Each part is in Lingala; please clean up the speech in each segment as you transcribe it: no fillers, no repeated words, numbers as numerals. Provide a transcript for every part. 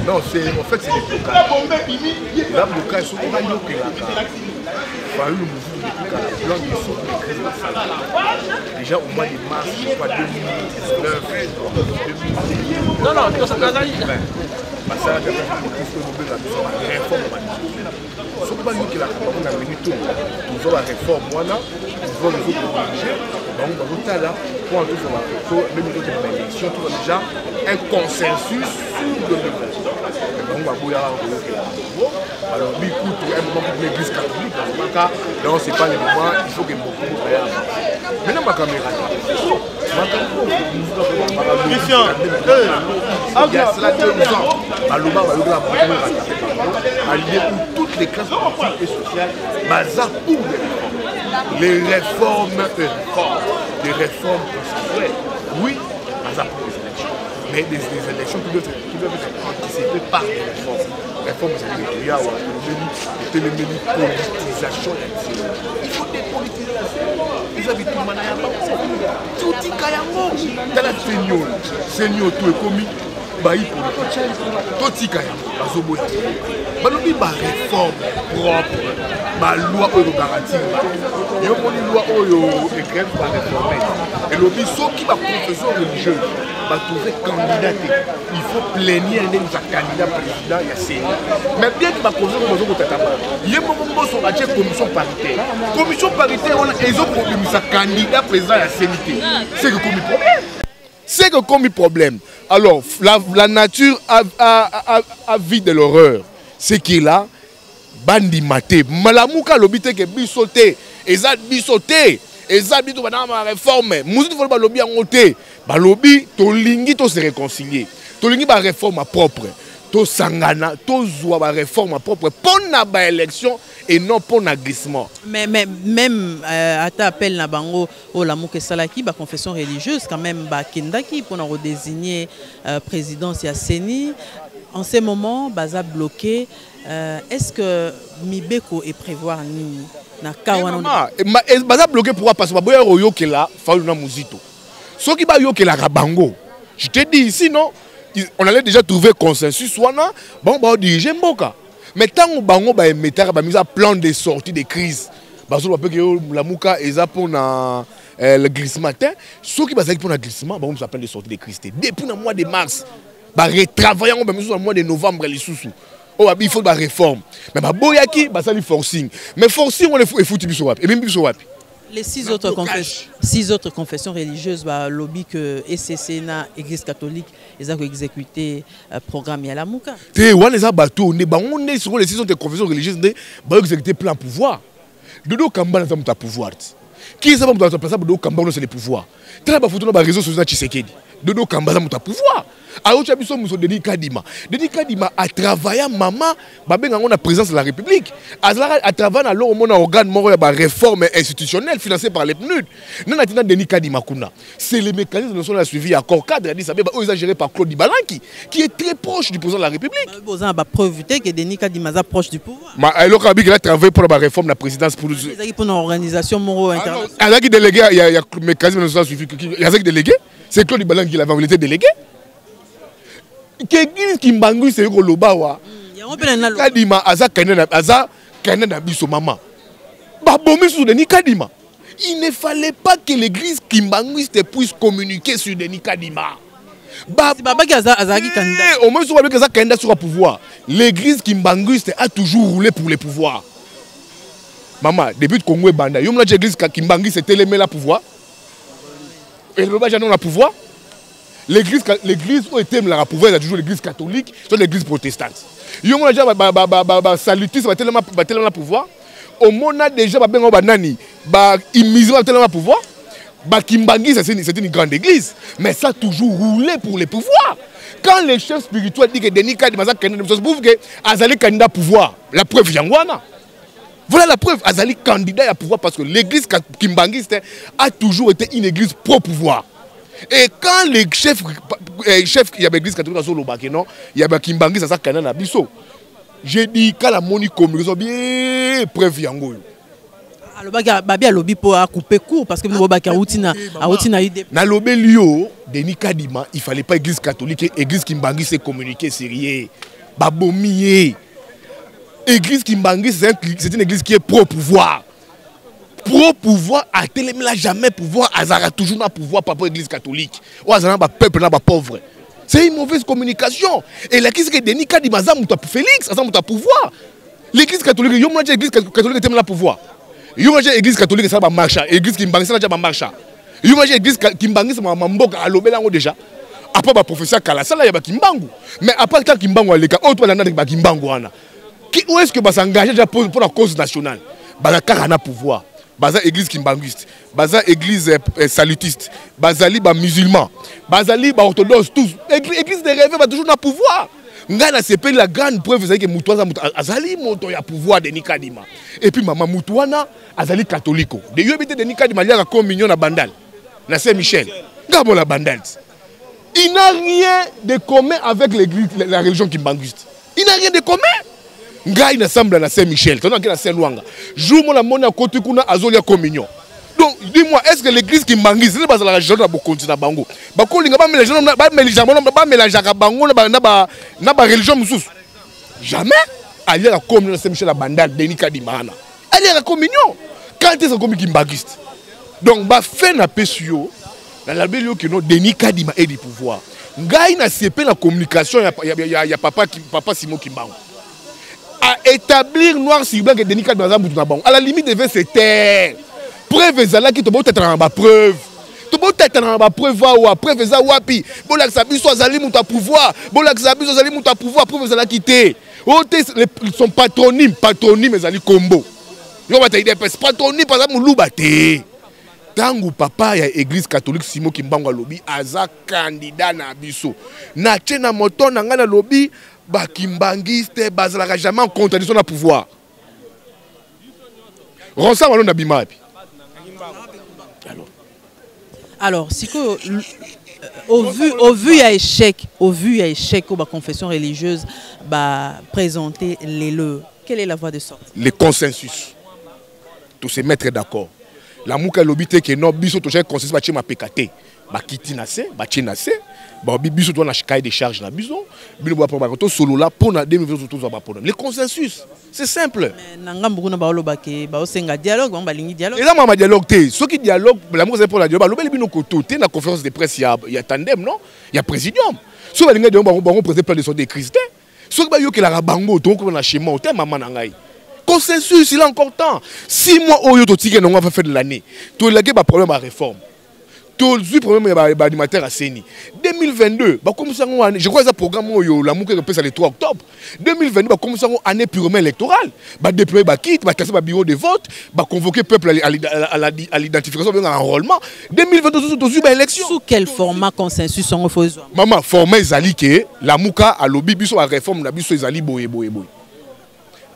Non, c'est en fait c'est des blocages. Là, blocage, c'est pas nous qui déjà au mois de mars, je crois 2019, 2020. Non, non, ça n'a pas été. Ça a été une réforme. Ce n'est pas nous qui l'avons venu tout. Nous avons la réforme, voilà. Nous avons les autres obligés. Donc, nous avons là, pour en tout cas, même l'élection, tout déjà un consensus sur le niveau. Donc, nous avons alors, du coup, un moment pour l'église catholique, donc c'est pas le moment, il faut que beaucoup de gens. Maintenant, ma caméra. Christian, il y a cela 2 ans, Maloma va ouvrir la première alliée où toutes les classes politiques et sociales basent pour les réformes, des réformes constitutionnelles. Oui, basent pour les élections, mais des élections qui doivent être anticipées par les réformes. Réforme sécuritaire, il y a une politisation. Il faut dépolitiser la sécurité. Ils habitent tout le monde. Tout est caillou. Dans la seigneur, tout est commis. Baï politique. Tout est caillou. Il y a une réforme propre. La loi qui garantit. Il y a une loi qui est écrite par réformer. Et le biseau qui va professeur religieux va trouver candidat. Il faut plénier un candidat président. Mais bien qu'il va causer comme ça, il y a un moment sur la commission paritaire. Commission paritaire, ils ont produit un candidat président à la CNT. C'est que comme problème. C'est que comme problème. Alors, la nature a vie de l'horreur. C'est qu'il a bandi maté. Malamouka l'obité que bisoté. Ezad bisoté. Ezad bisoté. Ezad réforme. Mouzou faut pas lobby en côté. Balobi, to lingi to se réconcilier. To lingi ba réforme propre. To sangana, to zoua ba réforme propre. Pour na élection et non pour l'agressement. Mais même à ta appel na bango au Lamouke Salaki, ba confession religieuse quand même ba kendaki pour nous désigner présidence ya Seni. En ce moment, baza bloqué. Est-ce que Mibeko est prévoir ni na kawana? Baza bloqué pourquoi parce que boya royo ke la fa na muzito. Ce qui va yoke la rabango. Je te dis ici non, on allait déjà trouver consensus soit bon bah diriger Mboka. Mais tant que bango ba mettre ba mise à plan de sortie de crise. Parce que que la mouka eza pour na le glissement matin, ce qui va pour le glissement, bah on s'appelle de sortie de crise. Depuis le mois de mars, bah retravailler on ba mise au mois de novembre les sous. Oh il faut ba réforme. Mais ba boyaki ba ça li forcing. Mais forcing on le foutu biso wapi. Et même biso wapi. Les 6 autres confessions religieuses, bah, lobby que ECC na Église catholique, ils ont exécuté programme Yalamouka. Tu vois les abattus, on est sur les 6 autres confessions religieuses, bah exécuter plein pouvoir. Dodo Kamba n'a pas pouvoir. Qui est ça pour placer Dodo Kamba c'est le pouvoir. Très bien photo dans les réseaux sociaux Tshisekedi. Dodo Kamba n'a pas pouvoir. Alors tu as vu son monsieur Denis Kadima. Denis Kadima a travaillé maman, babé dans la présence de la République. A travaillé dans l'organe organe mort ya réforme institutionnelle financée par les PNUD. Non attendant Denis Kadima kuna. C'est les mécanismes de son suivi accord cadre dit ça bien géré par Claude Dibalanki qui est très proche du président de la République. Vous avez preuve que Denis Kadima est proche du pouvoir. Mais alors qu'il a travaillé pour la réforme de la présidence pour une organisation moro internationale. Alors qu'il délégué il y a mécanisme de son suivi il y a délégué, c'est Claude Dibalanki qui l'avait été délégué. Qu'est-ce qui m'engueule c'est que le bawa. Kadima aza Canada biso maman. Babomi sur Denis Kadima. Il ne fallait pas que l'église kimbanguiste puisse communiquer sur Denis Kadima. Baba qui azaki candidat. Au moins sur le candidat sur le pouvoir. l'église kimbanguiste a toujours roulé pour les pouvoirs. Maman, depuis le Congo et Banda, il y a une église kimbanguiste c'était les là pouvoir. Et le bas le pouvoir. L'église où était le pouvoir, c'est toujours l'église catholique, c'est l'église protestante. Il y a déjà salutiste, c'est le pouvoir. Au monde déjà, il le pouvoir. Kimbangi, c'est une grande église. Mais ça a toujours roulé pour les pouvoirs. Quand les chefs spirituels disent que Denis Kadima prouve que Azali candidat pouvoir, la preuve Yangwana. Voilà la preuve, Azali candidat à pouvoir parce que l'église kimbangiste a toujours été une église pro-pouvoir. Et quand les chefs, il y a l'église catholique sur le Bakeno, il y a Kimbangi, ça candidat à Bisso. J'ai dit, quand la monnaie communique, bien preuve Yango. Alors, Babi a lobby pour couper court parce que nous avons eu na lobby Lio, Denis Kadima, il fallait pas l'église catholique, l'église Kimbangi s'est communiqué sérieux. Babomié. L'église Kimbangi, c'est une église qui est pro-pouvoir. Pro-pouvoir, à Télémé n'a jamais pouvoir, Azara toujours n'a pouvoir par rapport à l'église catholique. Ou Azara n'a peuple, n'a pas pauvre. C'est une mauvaise communication. Et l'église que Denis Kadima, Félix, Azara pouvoir. L'église catholique, il y a l'église catholique qui a pouvoir. Il y a l'église catholique qui a marché. L'église Kimbangi, ça n'a marché. Il y a l'église Kimbangi, ça a marché. À l'obélango déjà. Après, le professeur Kalasala, il y a Kimbangu. Mais après, quand Kimbangu a l'école, autre chose, il y a Kimbangu. Où est-ce que va s'engager pour la cause nationale? Bazaka a pouvoir. Baza église kimbanguiste, baza église salutiste, bazali ba musulman, bazali ba orthodoxe tous. Église des rêves va toujours na pouvoir. Ngana c'est la grande preuve c'est que Moutouana azali monto ya pouvoir de Nikadima. Et puis maman Moutouana azali catholique. De yobité de Nikadima il y a la communion na Bandal, na Saint-Michel. Ngabo la Bandal. Il n'a rien de commun avec l'église, la religion kimbanguiste. Il n'a rien de commun. Ngai na semble na Saint-Michel, tandis que na Saint-Louanga. Jour mon amona côté kuna azolia communion. Donc dis-moi, est-ce que l'église qui mangue, c'est pas la religion na continent bango. Ba ko linga ba mélanger ba mélanger ka bango na ba religion mususu. Jamais. Aller la communion na Saint-Michel la Bandal Denis Kadima. Aller la communion. Quand est-ce que comme kimbagiste. Donc ba fait na pesio na la belio que no Denis Kadima et du pouvoir. Ngai na CP la communication ya papa Simon Kimbangu. À établir noir sur blanc que Denis Kadima à la limite devait se taire. Preuve ezala qui te peut être en bas preuve. Tu peux être en bas preuve wa preuve ezala wapi. Bolak sabi so azali muta pouvoir. Bolak sabi so azali muta pouvoir preuve ezala quitté. Son patronyme ezali combo. Yo ba ta idée patronyme par exemple luba te. Tangu papa ya église catholique Simon Kimbangu lobi aza candidat na biso. Na tena moto na ngana lobi ba kimbangiste bazalaka jamais en contradiction na pouvoir. Ronsa walon na bima epi. Alors, si au vu à échec au la confession religieuse bah présenter les leux, quelle est la voie de sortie? Le consensus. Tous se mettre d'accord. La mouka lobité que non biso to consensus ba chema pekate. Ba kitinase, ba chenase. Ba biso to na cahier de charge na biso. Bino ba problème to solo là pour na 2022 to ba problème. Le consensus, c'est simple. Mais nanga mbukuna ba oloba ke ba osenga dialogue, ba lingi dialogue. Et là mama dialogue té, ceux qui dialogue, la mouka c'est pour la dialogue, ba lobeli bino koto té na conférence de presse il y a tandem non? Il y a présidium. Ceux ba lingi dialogue ba présenter plein de sortes de Christ. Ceux ba yo ke la bango to ko na schéma au té mama na ngai. Consensus, il a encore temps. 6 mois au yo to tike non va faire de l'année. To la ba problème à réforme. Tout le problème animateur à Séni. 2022, je crois que ce programme la mouke repose le 3 octobre. 2022, comme ça, année purement électorale. Déployer kit, casser le bureau de vote, convoquer le peuple à l'identification de l'enrôlement. 2022, c'est une élection. Sous quel format consensus on fait? Maman, format Zali que la mouka a lobby biso à réforme na biso Zali boye.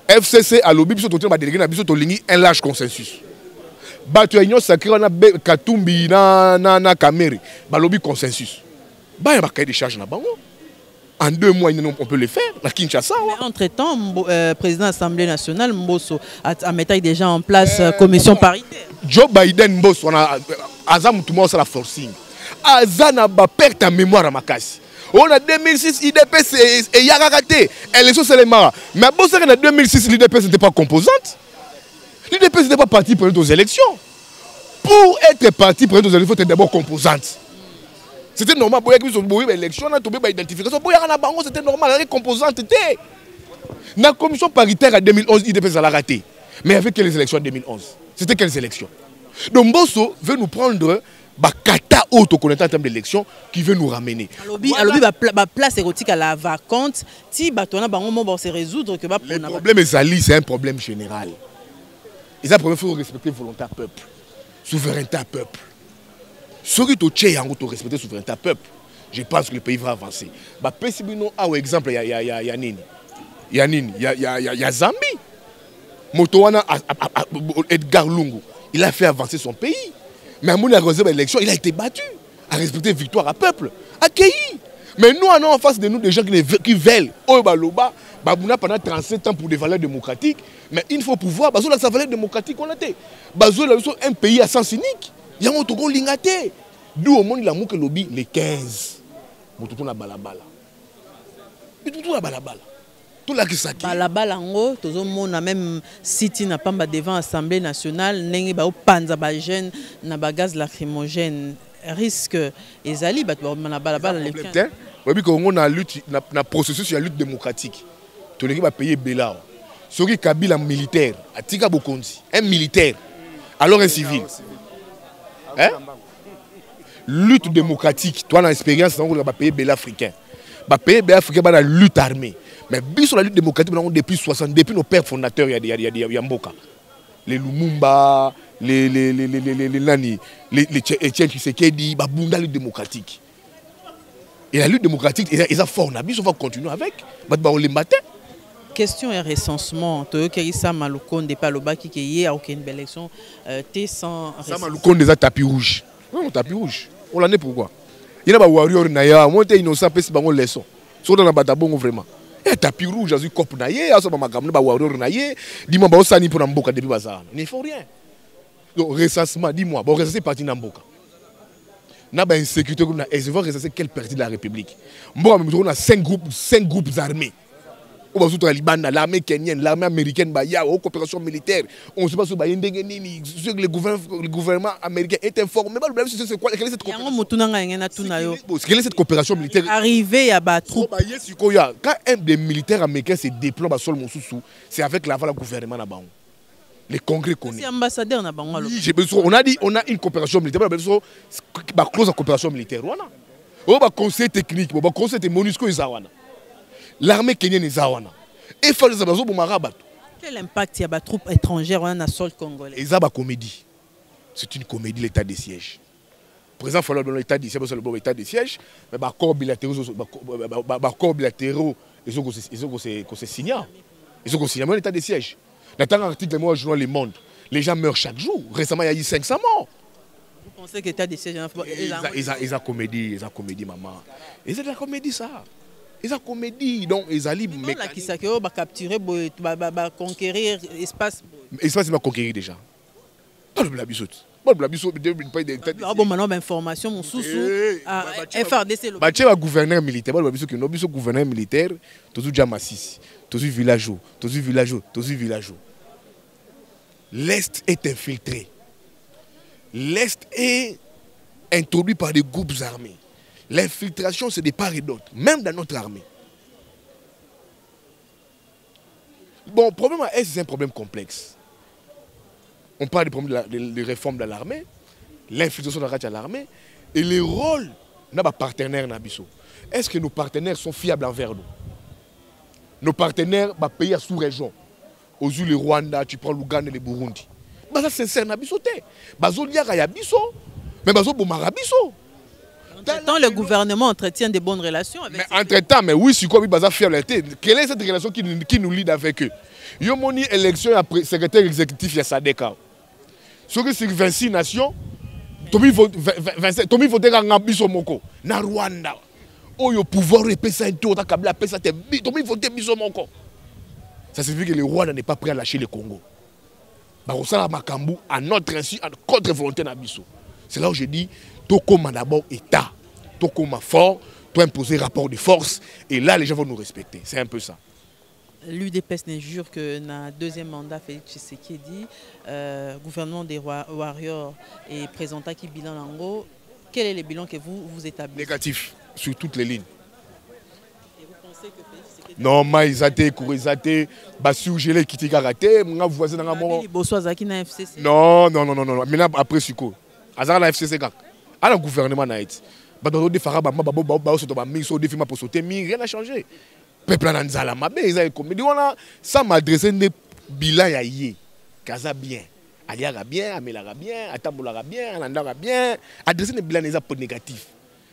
FCC a lobby biso totel ba délégué na biso to lingi un large consensus. Bato union sacré na Katumbi na Kameri ba lobby consensus. Ba ya ba cahier de charge na bango. En 2 mois on peut le faire na Kinshasa. Entre-temps, président de l'Assemblée nationale Mbosso a mis déjà en place commission paritaire. Joe Biden Mbosso on a azam tout monde ça la forcing. Azana ba perte en mémoire à Makasi. On a 2006 IDPS et Yaragate. Élection c'est les maras. Mais en 2006 l'IDPS n'était pas composante. L'IDPS n'était pas parti pour les élections. Pour être parti pour les élections, il faut être d'abord composante. C'était normal. Pour l'élection, on a trouvé l'identification. Pour y avoir c'était normal. La composante était. La commission paritaire en 2011, il devait la rater. Mais avec quelles élections en 2011? C'était quelles élections? Donc Bosso veut nous prendre kata auto en termes d'élection qui veut nous ramener. Alors la place érotique à la vacante, si batona bango se résoudre que le problème c'est un problème général. Il faut respecter volonté à peuple, souveraineté à peuple. Ce qui est respecter souveraineté à peuple, je pense que le pays va avancer. Par exemple, il y a Zambie. Motowana Edgar Lungu, il a fait avancer son pays. Mais à mon élection, il a été battu, à respecter victoire à peuple, accueilli. Mais nous, on a en face de nous des gens qui veulent. Pendant 37 ans pour des valeurs démocratiques. Mais il faut pouvoir. Parce que sa valeur démocratique, on a été. Un pays à sens unique. Il y a un autre lingaté. D'où au monde, il a montré le lobby les 15. Tout na balabala. Tout na balabala. Tout là qui s'acquiert. Balabala ngo, tout le monde a même cité n'a pas devant l'Assemblée nationale, n'engue ba panza ba jeune na ba gaz lacrymogène risque ezali ba balabala les 15. Oui, quand on a lutte na processus de lutte démocratique. Tout le monde va payer Bela. Celui qui Kabila militaire, Atika Bokonzi, un militaire, alors un civil. Hein? Lutte démocratique, toi, dans l'expérience, on va payer Bela africain. Va payer Bela africain dans la lutte armée. Mais sur la lutte démocratique, depuis 60, depuis nos pères fondateurs, il y a Mboka. Les Lumumba, les Etienne Tshisekedi, la lutte démocratique. Et la lutte démocratique, ils sont forts. On va continuer avec. Question et recensement. Toyokerisa Maloukonde de Paloba qui est à aucune belle élection. T'es sans recensement. Maloukonde des tapis rouges. Non, tapis rouge. On l'en est pourquoi? Il y a des warriors naya. Moi, t'es innocent, parce que c'est leçon. Sur dans la batabon vraiment. Il y a tapis rouge, il y a cop naye, il y a warrior naye. Dis-moi, bah ça ni pour Namboka depuis bazar. Il ne faut rien. Donc recensement, dis-moi, bon recenser parti Namboka. N'a pas insécurité comme et je veux recenser quelle partie de la République. Moi, on a 5 groupes armés. On va sur l'armée kenyenne, l'armée américaine, il y a une coopération militaire. On ne sait pas si le gouvernement américain est informé. Quelle est cette coopération? Quelle est cette coopération militaire? Arrivé à battre. Quand un des militaires américains se déploie sur le Moussou, c'est avec l'aval du gouvernement là-bas. Les congrès connaissent. C'est ambassadeur là-bas. On a dit on a une coopération militaire. On a besoin de clause de coopération militaire. On a un conseil technique, un conseil de MONUSCO. L'armée kenyenne est Zawana. Et faut les abazo pour marabat. Quel impact il y a des troupes étrangères dans le sol congolais? Et ça, comédie. C'est une comédie, l'état de siège. Par exemple, il faut dans l'état de siège, c'est le bon état de siège, mais les accords bilatéraux, ils ont signé. Ils ont signé l'état de siège. Dans l'article, moi, je joue Le Monde. Les gens meurent chaque jour. Récemment, il y a eu 500 morts. Vous pensez que l'état de siège ils ont comédie, maman. Et c'est de la comédie, ça. Ils ont comédie, donc ils ont libre. Mais qui s'est capturé, conquérir l'espace. L'espace, il va conquérir déjà. Pas le blabisote. Maintenant, information, mon sous-sous. FRDC. Tu es gouverneur militaire. Tu es gouverneur militaire. Tu es Jamassis. Tu es villageois. L'Est est infiltré. L'Est est introduit par des groupes armés. L'infiltration, c'est de part et d'autre, même dans notre armée. Bon, le problème à Est, c'est un problème complexe. On parle du problème des réformes de l'armée, l'infiltration de l'armée, et les rôles de nos partenaires. Est-ce que nos partenaires sont fiables envers nous? Nos partenaires, pays à sous-région, aux yeux le Rwanda, tu prends l'Ouganda et le Burundi. Ça, c'est sincère, mais entre-temps, le gouvernement entretient de bonnes relations avec. Mais entre-temps, mais oui, c'est quoi la fiabilité? Quelle est cette relation qui nous lie avec eux? Il y a une élection après secrétaire exécutif, il y a Sadeka. Sur 26 nations, Tomi voté en Biso Moko, na Rwanda. Oh, le pouvoir de ça, Tomi voté Biso Moko. Ça signifie que le Rwanda n'est pas prêt à lâcher le Congo. Barosala Makambu, à notre insu, à contre volonté na Biso. C'est là où je dis, Tokoma d'abord État, Tokoma fort, toi imposer rapport de force, et là les gens vont nous respecter. C'est un peu ça. L'UDPS ne jure que dans le deuxième mandat, Félix Tshisekedi, gouvernement des Warriors et présentant qui bilan en gros, quel est le bilan que vous établissez? Négatif, sur toutes les lignes. Et vous Non, mais ils étaient courrisatés, surgelés, qui étaient karaté, mon voisin dans mon. Non. Maintenant après Suko. Azar la FCC quand. À la gouvernement naït. Badoro de Faraba, Baba, Sotoba, Miso, de Fima pour sauter, mais rien n'a changé. Peuple en Anzala, ma belle, ils ont comme. Mais ça m'a adressé des bilans à yé. Kaza bien. Aliaga bien, Amelara bien, Atambolara bien, Alandara bien. Adresser des bilans, ils ont négatif.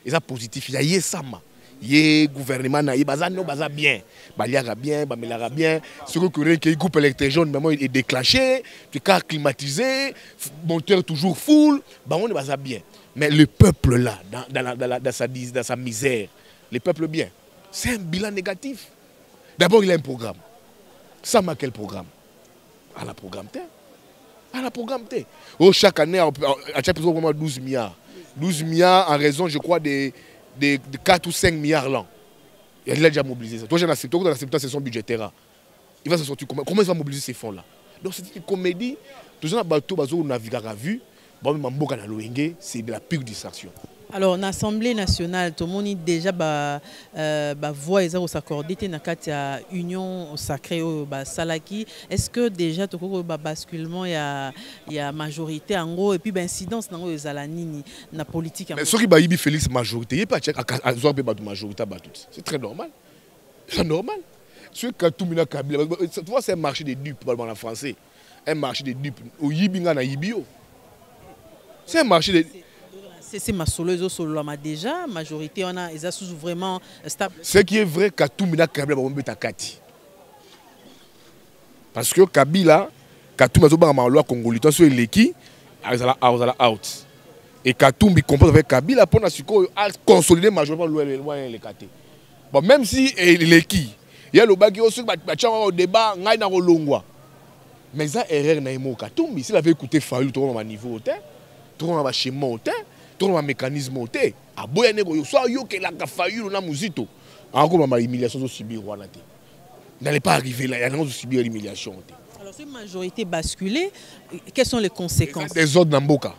Ils ont positif. Il y a yé sama. Yé gouvernement naï, baza no baza bien. Baliaga bien, Bamelara bien. Ce que le groupe électrogène, maman est déclenché, tu cas climatisé, monteur toujours full, bah on est baza bien. Mais le peuple là, dans sa misère, le peuple bien, c'est un bilan négatif. D'abord, il a un programme. Ça m'a quel programme? À la programme T. À la programme T. Oh, chaque année, à chaque personne, vraiment 12 milliards. 12 milliards en raison, je crois, de 4 ou 5 milliards l'an. Il a déjà mobilisé ça. Toi, j'ai accepté c'est son budgétaire. Il va se sortir comment il va mobiliser ces fonds-là? Donc, c'est une comédie. Tout ça, on a vu. C'est de la pure distraction. Alors, l'Assemblée nationale, tout le monde déjà voix s'accorder dans la union sacrée au Salaki. Est-ce que déjà tout le basculement il y a majorité en gros et puis incidence dans la politique? Mais ce qui est Félix majorité, il n'y a pas de majorité. C'est très normal. C'est normal. Tu vois, c'est un marché de dupes en français. Un marché de dupes. Au Yibinga na Yibio. C'est un marché de... C'est ma solo déjà, majorité, on a vraiment stable. Ce qui est vrai, Katoumina Kabila va Kati. Parce que Kabila, Katoumina va la loi congolaise, sur l'équipe, elle est out. Et Katoumbi compose avec Kabila pour consolider majoritairement le Kati. Bon, même si l'équipe, il y a le bas qui est au débat, il y a un longwa. Mais ça, erreur n'a pas Katoumbi. S'il avait écouté Fayou, tout le monde à niveau, tout le monde à schéma, tout le monde à mécanisme. À Boyanego, soit yo que la Fayou, na Muzito. Encore ma humiliation de subir. N'allez pas arriver là, il y a de subir l'humiliation. Alors, si la majorité basculée, quelles sont les conséquences? Des ordres d'Amboka.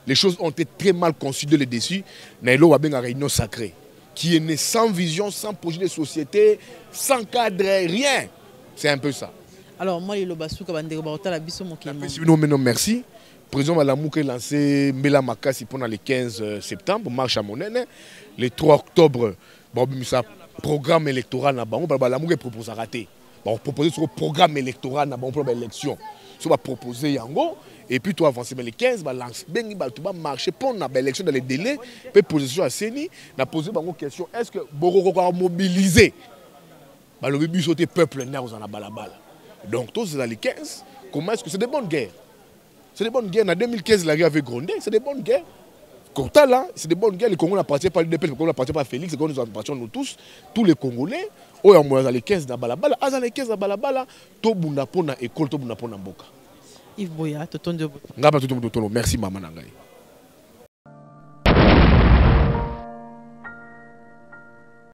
Les choses ont été très mal conçues de dessus. Naïlo a bien une réunion sacrée qui est née sans vision, sans projet de société, sans cadre, rien. C'est un peu ça. Alors, moi, le Bassou, merci. Le président Malamou a lancé Mbela Makasi pendant le 15 septembre, marche à Monene. Le 3 octobre, ça programme électoral na bango Malamou propose à rater. On propose sur le programme électoral na bango pour l'élection. Ça va proposer yango et puis toi avancer mais le 15 va lancer bengi ba tout va marcher pour na élection dans les délais, puis position à Seni, na poser bango question est-ce que Boroko va mobiliser le but sauter peuple na aux en balabala. Donc tous dans les 15, comment est-ce que c'est des bonnes guerres? C'est des bonnes guerres. En 2015, la guerre avait grondé. C'est des bonnes guerres. Quant là, c'est des bonnes guerres. Les Congolais n'appartiennent pas à l'UDP, les Congolais n'appartiennent pas à Félix, les Congolais nous appartiennent nous tous les Congolais. Oh, il y a les 15 dans Balabala. Ah, les 15 dans Balabala. Tout le monde a école, tout le monde a mboka. Yves Boya, merci maman Nangaï.